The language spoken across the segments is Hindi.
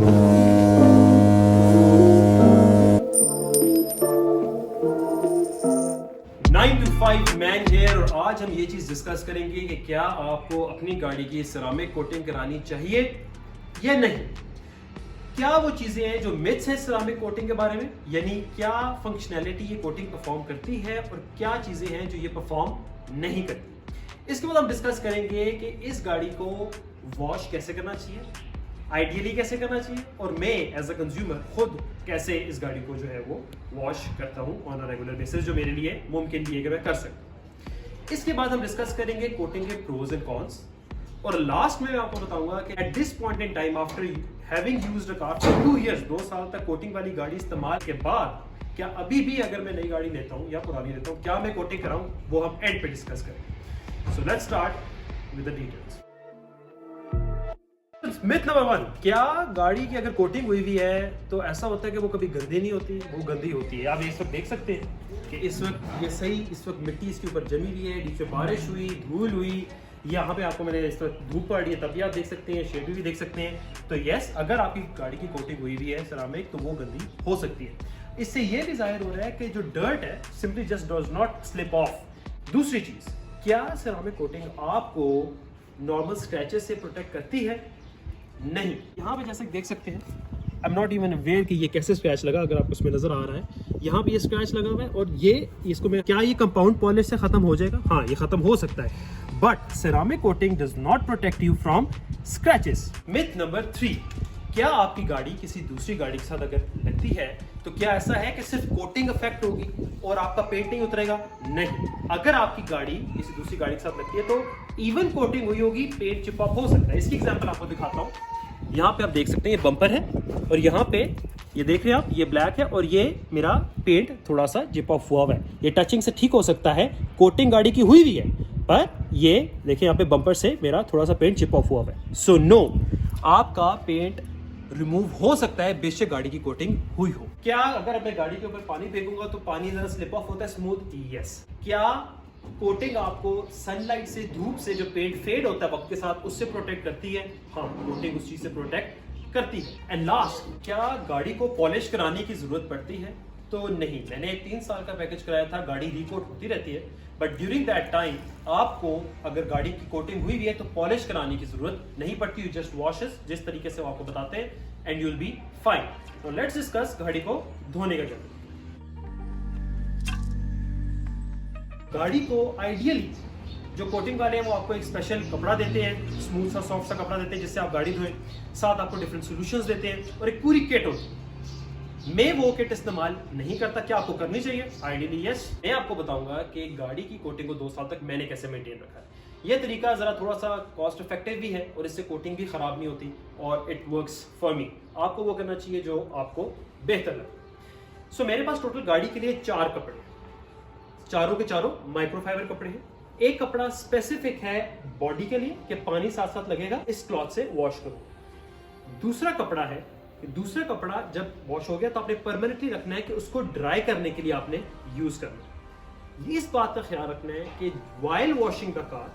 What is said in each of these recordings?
9 to 5 मैन हेयर और आज हम ये चीज डिस्कस करेंगे कि क्या आपको अपनी गाड़ी की सिरामिक कोटिंग करानी चाहिए या नहीं। क्या वो चीजें हैं जो मिथ्स हैं सिरामिक कोटिंग के बारे में, यानी क्या फंक्शनैलिटी ये कोटिंग परफॉर्म करती है और क्या चीजें हैं जो ये परफॉर्म नहीं करती। इसके बाद हम डिस्कस करेंगे कि इस गाड़ी को वॉश कैसे करना चाहिए, आइडियली कैसे करना चाहिए, और मैं एज अ कंज्यूमर खुद कैसे इस गाड़ी को जो है वो वॉश करता हूँ ऑन अ रेगुलर बेसिस, जो मेरे लिए मुमकिन भी है कि मैं कर सकूँ। इसके बाद हम डिस्कस करेंगे कोटिंग के प्रोज एंड कॉन्स, और लास्ट में मैं आपको बताऊंगा कि at this point in time after having used a car for 2 years 2 साल तक कोटिंग वाली गाड़ी इस्तेमाल के बाद क्या अभी भी अगर मैं नई गाड़ी लेता हूँ या पुरानी लेता हूँ क्या मैं कोटिंग कराऊं, वो हम एंड पे डिस्कस करेंगे। So let's start with the details. Myth number 1, क्या गाड़ी की अगर कोटिंग हुई हुई है तो ऐसा होता है कि वो कभी गंदी नहीं होती? वो गंदी होती है। आप इस वक्त देख सकते हैं कि इस वक्त ये सही, इस वक्त मिट्टी इसके ऊपर जमी हुई है, नीचे बारिश हुई, धूल हुई, यहाँ पे आपको मैंने इस वक्त धूप पड़ रही है तब भी आप देख सकते हैं, शेड भी देख सकते हैं। तो यस, अगर आपकी गाड़ी की कोटिंग हुई हुई है सिरामिक तो वो गंदी हो सकती है। इससे ये भी जाहिर हो रहा है कि जो डर्ट है simply just does not slip of. दूसरी चीज, क्या सिरामिक कोटिंग आपको नॉर्मल स्क्रैचेस से प्रोटेक्ट करती है? नहीं। यहाँ पे जैसे देख सकते हैं, I am not even aware कि ये कैसे स्क्रैच लगा, अगर आपको इसमें नजर आ रहा है यहाँ पे ये स्क्रैच लगा हुआ है और ये इसको मैं क्या ये कंपाउंड पॉलिश से खत्म हो जाएगा? हाँ, ये खत्म हो सकता है, but ceramic coating does not protect you from scratches. Myth number 3, क्या आपकी गाड़ी किसी दूसरी गाड़ी के साथ अगर लगती है तो क्या ऐसा है कि सिर्फ कोटिंग इफेक्ट होगी और आपका पेंट नहीं उतरेगा? नहीं। अगर आपकी गाड़ी किसी दूसरी गाड़ी के साथ लगती है तो इवन कोटिंग हुई होगी, पेंट चिप ऑफ हो सकता है। इसकी एग्जांपल आपको दिखाता हूँ। यहाँ पे आप देख सकते हैं ये बम्पर है और यहाँ पे ये देख रहे हैं आप, ये ब्लैक है और ये मेरा पेंट थोड़ा सा जिप ऑफ हुआ हुआ है। ये टचिंग से ठीक हो सकता है, कोटिंग गाड़ी की हुई हुई है, पर ये देखिए यहाँ पे बम्पर से मेरा थोड़ा सा पेंट चिप ऑफ हुआ हुआ है। सो नो, आपका पेंट रिमूव हो सकता है बेशक गाड़ी की कोटिंग हुई हो। क्या अगर मैं गाड़ी के ऊपर पानी फेंकूंगा तो पानी जरा स्लिप ऑफ होता है स्मूथ? यस। क्या कोटिंग आपको सनलाइट से, धूप से जो पेंट फेड होता है वक्त के साथ, उससे प्रोटेक्ट करती है? हाँ, कोटिंग उस चीज से प्रोटेक्ट करती है। एंड लास्ट, क्या गाड़ी को पॉलिश कराने की जरूरत पड़ती है? तो नहीं। मैंने एक 3 साल का पैकेज कराया था, गाड़ी रिकोट होती रहती है, बट ड्यूरिंग दैट टाइम आपको अगर गाड़ी की कोटिंग हुई भी है तो पॉलिश कराने की जरूरत नहीं पड़ती। यू जस्ट वॉश इट जिस तरीके से वो आपको बताते हैं and you will be fine. तो लेट्स डिस्कस गाड़ी को धोने का जरूरत। गाड़ी को आइडियली जो कोटिंग वाले हैं वो आपको एक स्पेशल कपड़ा देते हैं, स्मूथ सा सॉफ्ट सा कपड़ा देते हैं जिससे आप गाड़ी धोएं। साथ आपको डिफरेंट सॉल्यूशंस देते हैं और एक पूरी किट होती है। मैं वो किट इस्तेमाल नहीं करता। क्या आपको करनी चाहिए? Ideally yes. मैं आपको बताऊंगा कि गाड़ी की कोटिंग को 2 साल तक मैंने कैसे मेंटेन रखा है। यह तरीका जरा थोड़ा सा कॉस्ट इफेक्टिव भी है और इससे कोटिंग भी खराब नहीं होती और इट वर्क्स फॉर मी। आपको वो करना चाहिए जो आपको बेहतर लगे। सो मेरे पास टोटल गाड़ी के लिए 4 कपड़े, चारों के चारों माइक्रोफाइबर कपड़े हैं। एक कपड़ा स्पेसिफिक है बॉडी के लिए कि पानी साथ साथ लगेगा, इस क्लॉथ से वॉश करो। दूसरा कपड़ा है, दूसरा कपड़ा जब वॉश हो गया तो आपने परमानेंटली रखना है कि उसको ड्राई करने के लिए आपने यूज करना है। इस बात का ख्याल रखना है कि व्हाइल वॉशिंग द कार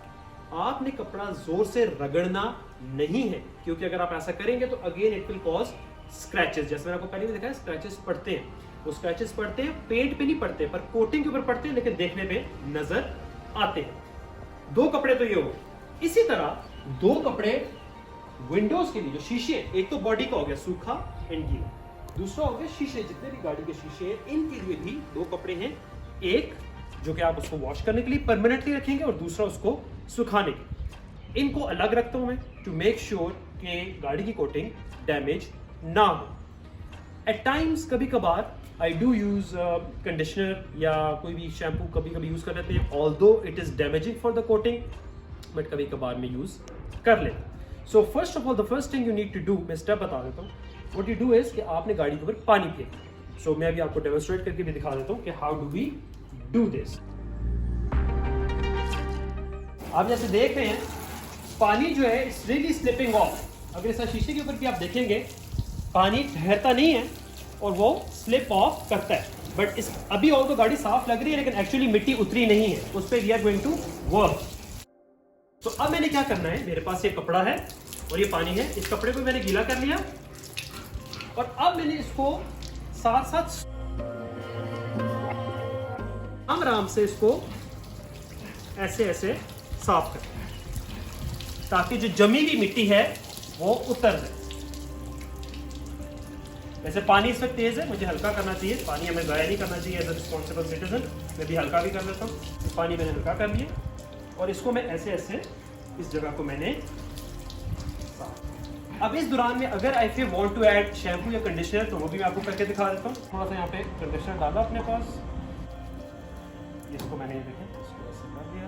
आपने कपड़ा जोर से रगड़ना नहीं है, क्योंकि अगर आप ऐसा करेंगे तो again it will cause scratches. जैसे मैंने आपको पहले भी दिखाया, स्क्रैचेस पड़ते हैं, वो स्क्रैचेस पड़ते हैं, पेंट पे नहीं पड़ते पर कोटिंग के ऊपर पड़ते हैं, लेकिन देखने पे नजर आते हैं। 2 कपड़े तो ये हो गए। इसी तरह 2 कपड़े विंडोज के लिए, जो शीशे, एक तो बॉडी का हो गया सूखा एंड गीला, दूसरा हो गया शीशे, जितने भी गाड़ी के शीशे हैं इनके लिए भी 2 कपड़े हैं। एक जो कि आप उसको वॉश करने के लिए परमानेंटली रखेंगे और दूसरा उसको सुखाने के लिए। इनको अलग रखता हूं मैं टू मेक श्योर कि गाड़ी की कोटिंग डैमेज ना हो। एट टाइम्स कभी कभार आई डू यूज कंडीशनर या कोई भी शैम्पू कभी कभी यूज कर लेते हैं, although it is damaging for the coating, but कभी कभार में यूज कर लेते हैं। So first of all the first thing you need to do, मैं स्टेप बता देता हूँ। व्हाट यू डू इज कि आपने गाड़ी के ऊपर पानी फेंकना। सो मैं अभी आपको डेमोन्स्ट्रेट करके भी दिखा देता हूँ कि how do we do this. आप जैसे देख रहे हैं पानी जो है इट्स रियली स्लिपिंग ऑफ। अगर इस शीशे के ऊपर भी आप देखेंगे पानी ठहरता नहीं है और वो स्लिप ऑफ करता है, बट इस अभी और तो गाड़ी साफ लग रही है लेकिन एक्चुअली मिट्टी उतरी नहीं है, उस पर we are going to work. तो अब मैंने क्या करना है, मेरे पास ये कपड़ा है और ये पानी है, इस कपड़े को मैंने गीला कर लिया और अब मैंने इसको साथ साथ आराम से इसको ऐसे ऐसे साफ कर, ताकि जो जमी हुई मिट्टी है वो उतर जाए। वैसे पानी इस वक्त तेज है, मुझे हल्का करना चाहिए, पानी हमें ज़ाया नहीं करना चाहिए एज अ रिस्पॉन्सिबल सिटीजन। मैं भी हल्का भी कर लेता हूँ। पानी मैंने हल्का कर लिया और इसको मैं ऐसे ऐसे इस जगह को मैंने साफ। अब इस दौरान में अगर I feel want to add shampoo या कंडीशनर तो वो भी मैं आपको करके दिखा देता हूँ। थोड़ा सा यहाँ पे कंडीशनर डाला अपने पास, इसको मैंने देखें इसको ऐसे कर दिया।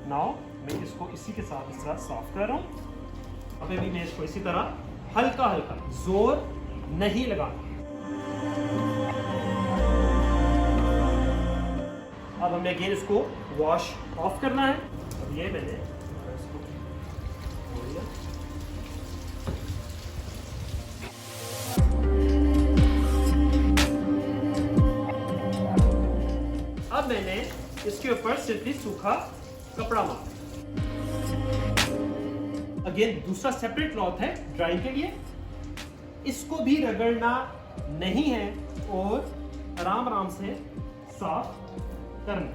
नाउ मैं इसको इसी के साथ इस तरह साफ कर रहा हूँ। अभी भी मैं इसको इसी तरह हल्का हल्का, जोर नहीं लगाना। अब हमें अगेन इसको वॉश ऑफ करना है। अब ये मैंने इसको खोल लिया। अब मैंने इसके ऊपर सिंपली सूखा कपड़ा मारा। अगेन दूसरा सेपरेट क्लॉथ है ड्राइंग के लिए, इसको भी रगड़ना नहीं है और आराम आराम से साफ करना।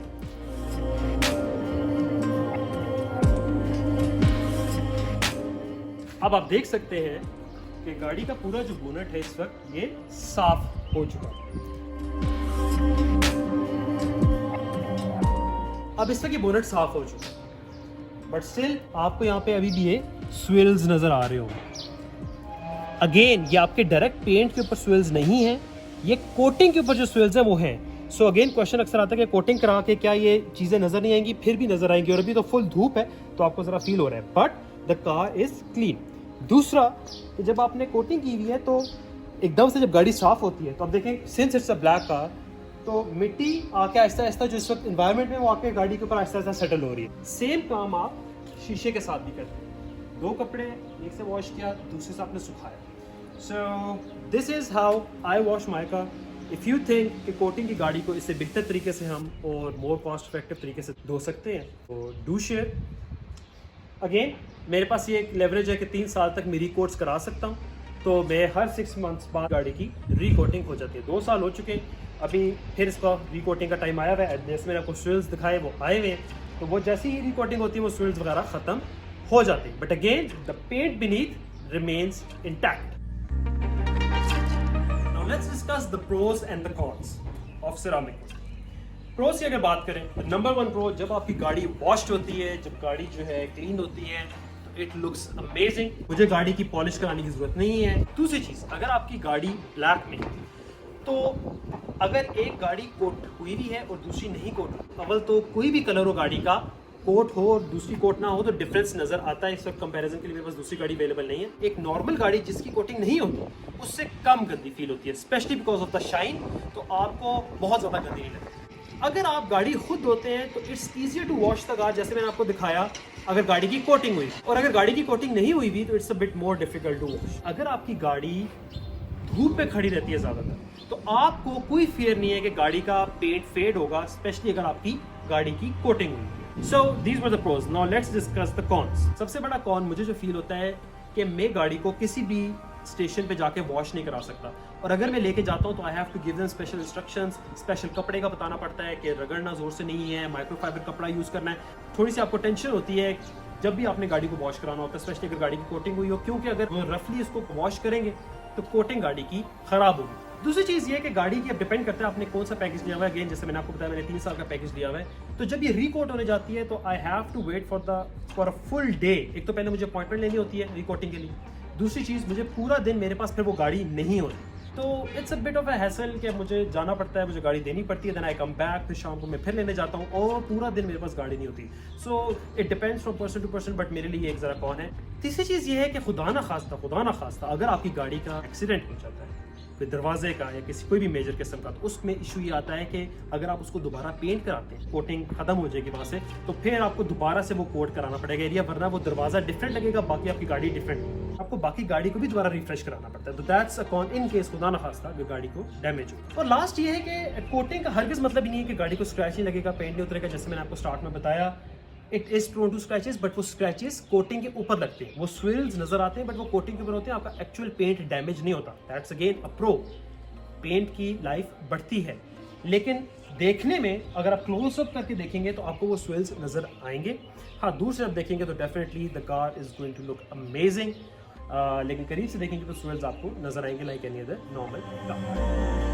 अब आप देख सकते हैं कि गाड़ी का पूरा जो बोनट है इस वक्त ये साफ हो चुका है। अब इस वक्त ये बोनट साफ हो चुका है, बट स्टिल आपको यहाँ पे अभी भी ये स्विल्स नजर आ रहे होंगे। अगेन ये आपके डायरेक्ट पेंट के ऊपर स्विल्स नहीं है, ये कोटिंग के ऊपर जो स्विल्स है वो है। सो अगेन क्वेश्चन अक्सर आता है कि कोटिंग करा के क्या ये चीजें नजर नहीं आएंगी? फिर भी नजर आएंगी, और अभी तो फुल धूप है तो आपको जरा फील हो रहा है, but the car is clean. दूसरा, जब आपने कोटिंग की हुई है तो एकदम से जब गाड़ी साफ होती है तो आप देखें since it's a black car तो मिट्टी आके आहिस्ता आहिस्ता जो इस वक्त इन्वायरमेंट में वो आके गाड़ी के ऊपर आहिस्ता आहिस्ता सेटल हो रही है। सेम काम आप शीशे के साथ भी करते हैं। दो कपड़े, एक से वॉश किया, दूसरे से आपने सुखाया। So this is how I wash my car. If you think कि कोटिंग की गाड़ी को इससे बेहतर तरीके से हम और मोर कॉस्ट इफेक्टिव तरीके से धो सकते हैं तो डू शेयर। अगेन मेरे पास ये एक लेवरेज है कि 3 साल तक मैं रिकोट्स करा सकता हूँ, तो मैं हर 6 मंथ्स बाद गाड़ी की रिकोटिंग हो जाती है। 2 साल हो चुके हैं, अभी फिर इसका रिकोटिंग का टाइम आया हुआ है। जैसे मैंने आपको स्विल्स दिखाए वो आए हुए हैं, तो वो जैसे ही रिकोटिंग होती है वो स्विल्स वगैरह ख़त्म हो जाती है, but again the paint beneath remains intact. Now let's discuss the pros and the cons of ceramic. Pros की अगर बात करें तो नंबर 1 प्रो, जब आपकी गाड़ी वॉश्ड होती है, जब गाड़ी जो है क्लीन होती है, इट लुक्स अमेजिंग। मुझे गाड़ी की पॉलिश कराने की जरूरत नहीं है। दूसरी चीज, अगर आपकी गाड़ी ब्लैक में है तो अगर एक गाड़ी कोट हुई भी है और दूसरी नहीं कोट, अव्वल तो कोई भी कलर हो गाड़ी का, कोट हो और दूसरी कोट ना हो तो डिफरेंस नजर आता है। इस वक्त कंपैरिजन के लिए मेरे पास दूसरी गाड़ी अवेलेबल नहीं है। एक नॉर्मल गाड़ी जिसकी कोटिंग नहीं होती उससे कम गंदी फील होती है, specially because of the shine, तो आपको बहुत ज़्यादा गंदी नहीं लगती। अगर आप गाड़ी खुद धोते हैं तो it's easier to wash the car, जैसे मैंने आपको दिखाया, अगर गाड़ी की कोटिंग हुई, और अगर गाड़ी की कोटिंग नहीं हुई भी तो it's a bit more difficult to wash. अगर आपकी गाड़ी धूप पे खड़ी रहती है ज़्यादातर तो आपको कोई फियर नहीं है कि गाड़ी का पेंट फेड होगा, स्पेशली अगर आपकी गाड़ी की कोटिंग हुई। So these were the pros. Now let's discuss the cons. सबसे बड़ा कॉन मुझे जो फील होता है कि मैं गाड़ी को किसी भी स्टेशन पे जाके वॉश नहीं करा सकता, और अगर मैं लेके जाता हूँ तो I have to give them special instructions. Special कपड़े का बताना पड़ता है कि रगड़ना जोर से नहीं है, माइक्रोफाइबर कपड़ा यूज़ करना है। थोड़ी सी आपको टेंशन होती है जब भी आपने गाड़ी को वॉश कराना होता है, स्पेशली अगर गाड़ी की कोटिंग हुई हो, क्योंकि अगर रफली इसको वॉश करेंगे तो कोटिंग गाड़ी की खराब होगी। दूसरी चीज़ ये है कि गाड़ी की अब डिपेंड करता है आपने कौन सा पैकेज लिया हुआ है। अगेन जैसे मैंने आपको बताया, मैंने 3 साल का पैकेज लिया हुआ है, तो जब ये रिकोट होने जाती है तो I have to wait for a full day. एक तो पहले मुझे अपॉइंटमेंट लेनी होती है रिकोटिंग के लिए, दूसरी चीज़ मुझे पूरा दिन मेरे पास फिर वो गाड़ी नहीं होती, तो it's a bit of a hassle कि मुझे जाना पड़ता है, मुझे गाड़ी देनी पड़ती है, देन आई कम बैक, फिर शाम को मैं फिर लेने जाता हूँ और पूरा दिन मेरे पास गाड़ी नहीं होती। So it depends from person to person, but मेरे लिए एक ज़रा कौन है। तीसरी चीज़ ये है कि खुदा ना खास्ता अगर आपकी गाड़ी का एक्सीडेंट हो जाता है कोई दरवाजे का या किसी कोई भी मेजर किस्म का, तो उसमें इशू ये आता है कि अगर आप उसको दोबारा पेंट कराते हैं, कोटिंग खत्म हो जाएगी वहाँ से, तो फिर आपको दोबारा से वो कोट कराना पड़ेगा एरिया, वरना वो दरवाजा डिफरेंट लगेगा, बाकी आपकी गाड़ी डिफरेंट, आपको बाकी गाड़ी को भी दोबारा रिफ्रेश कराना पड़ता है। तो that's a con in case खुदा ना खास्ता अगर गाड़ी को डैमेज हो। और लास्ट ये है कि कोटिंग का हरगिज़ मतलब ही नहीं है कि गाड़ी को स्क्रैच नहीं लगेगा, पेंट नहीं उतरेगा। जैसे मैंने आपको स्टार्ट में बताया, it is prone to scratches, but वो स्क्रैचेस कोटिंग के ऊपर लगते हैं, वो स्विल्स नजर आते हैं बट वो कोटिंग के ऊपर होते हैं, आपका एक्चुअल पेंट डैमेज नहीं होता। That's again a pro. Paint की लाइफ बढ़ती है, लेकिन देखने में अगर आप क्लोज अप करके देखेंगे तो आपको वो स्विल्स नजर आएंगे। हाँ, दूर से आप देखेंगे तो definitely the car is going to look amazing, लेकिन करीब से देखेंगे तो स्विल्स आपको नजर आएंगे like any other normal car.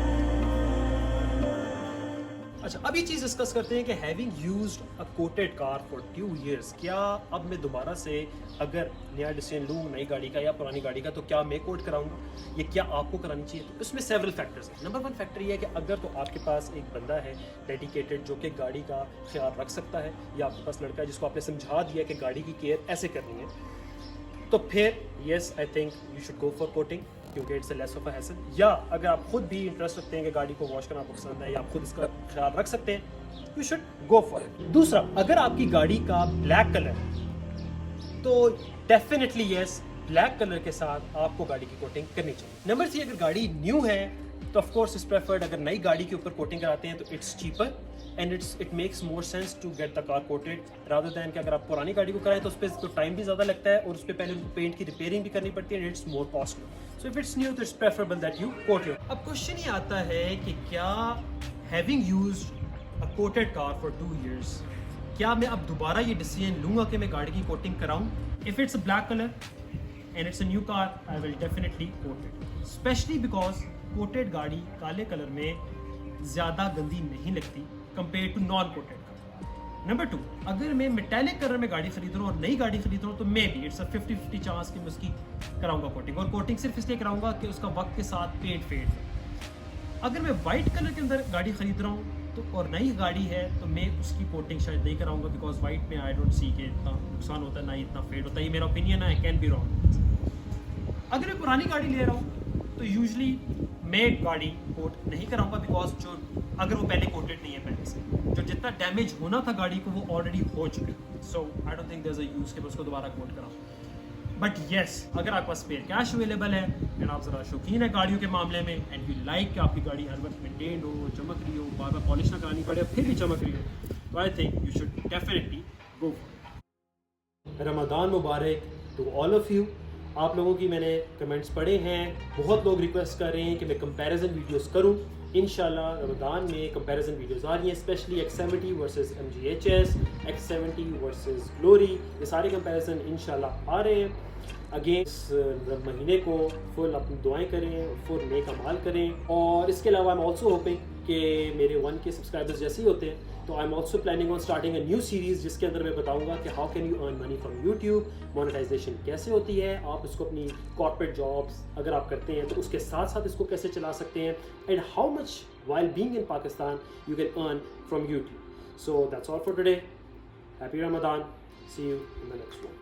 अच्छा, अब ये चीज़ डिस्कस करते हैं कि having used a coated car for 2 years, क्या अब मैं दोबारा से अगर नया डिसीजन लूँ नई गाड़ी का या पुरानी गाड़ी का, तो क्या मैं कोट कराऊंगा, ये क्या आपको करानी चाहिए? तो इसमें सेवरल फैक्टर्स हैं। नंबर 1 फैक्टर ये है कि अगर तो आपके पास एक बंदा है डेडिकेटेड जो कि गाड़ी का ख्याल रख सकता है, या आपके पास लड़का है जिसको आपने समझा दिया कि गाड़ी की केयर ऐसे करनी है, तो फिर yes I think you should go for coating, क्योंकि it's less of a hassle. या अगर आप खुद भी इंटरेस्ट रखते हैं कि गाड़ी को वॉश करना आपको पसंद है या आप खुद इसका ख्याल रख सकते हैं, you should go for it. दूसरा, अगर आपकी गाड़ी का ब्लैक कलर है तो डेफिनेटली येस, ब्लैक कलर के साथ आपको गाड़ी की कोटिंग करनी चाहिए। नंबर 3, अगर गाड़ी न्यू है तो ऑफ कोर्स इज प्रेफर्ड, अगर नई गाड़ी के ऊपर कोटिंग कराते हैं तो it's cheaper and it makes more sense to get the car coated rather than कि अगर आप पुरानी गाड़ी को कराएं तो उस पर तो टाइम भी ज़्यादा लगता है और उस पर पहले पेंट की रिपेयरिंग भी करनी पड़ती है and it's more costly. So if it's new तो it's preferable that you coat it. अब क्वेश्चन ये आता है कि क्या having used a coated car for 2 years, क्या मैं अब दोबारा ये डिसीजन लूंगा कि मैं गाड़ी की कोटिंग कराऊं? If it's a black colour and it's a new car, I will definitely coat it, specially because coated गाड़ी काले कलर में ज़्यादा गंदी नहीं लगती compare to non coated car. Number 2, अगर मैं मेटेलिक कलर में गाड़ी खरीद रहा हूँ और नई गाड़ी खरीद रहा हूँ तो may be it's a 50-50 chance कि मैं उसकी कराऊंगा कोटिंग, और कोटिंग सिर्फ इसलिए कराऊंगा कि उसका वक्त के साथ पेंट फेड हो। अगर मैं वाइट कलर के अंदर गाड़ी खरीद रहा हूँ तो और नई गाड़ी है तो मैं उसकी कोटिंग शायद नहीं कराऊंगा, बिकॉज वाइट में आई डोंट सी के इतना नुकसान होता है, ना ही इतना फेड होता है। ये मेरा ओपिनियन है, आई कैन बी रॉन्ग। अगर मैं पुरानी गाड़ी ले रहा हूँ तो यूजली मैं गाड़ी कोट नहीं कराऊंगा, बिकॉज जो अगर वो पहले कोटेड नहीं है, पहले से जो जितना डैमेज होना था गाड़ी को वो ऑलरेडी हो चुका है। So I don't think there is a use कि मैं उसको दोबारा कोट कराऊं। बट येस, अगर आपके पास स्पेयर कैश अवेलेबल है एंड आप ज़रा शौकीन है गाड़ियों के मामले में एंड यू लाइक कि आपकी गाड़ी हर वक्त मेंटेन हो, चमक रही हो, बार बार पॉलिश ना करानी पड़े, फिर भी चमक रही हो, तो I think you should definitely go for it. Ramzan मुबारक टू ऑल ऑफ यू। आप लोगों की मैंने कमेंट्स पढ़े हैं, बहुत लोग रिक्वेस्ट कर रहे हैं कि मैं कंपैरिजन वीडियोस करूं। इंशाल्लाह रमज़ान में कंपैरिजन वीडियोस आ रही हैं, specially X70 versus MGHS, X70 versus glory, ये सारे कंपैरिजन इंशाल्लाह आ रहे हैं। अगेन इस महीने को फुल अपनी दुआएं करें, फुल नेक अमाल करें, और इसके अलावा आई एम ऑल्सो होपिंग कि मेरे 1K सब्सक्राइबर्स जैसे ही होते हैं तो I am also planning on starting a new series जिसके अंदर मैं बताऊंगा कि how can you earn money from YouTube, monetization कैसे होती है, आप इसको अपनी कॉर्पोरेट जॉब्स अगर आप करते हैं तो उसके साथ साथ इसको कैसे चला सकते हैं, and how much while being in Pakistan you can earn from YouTube. So that's all for today. Happy Ramadan. See you in the next one.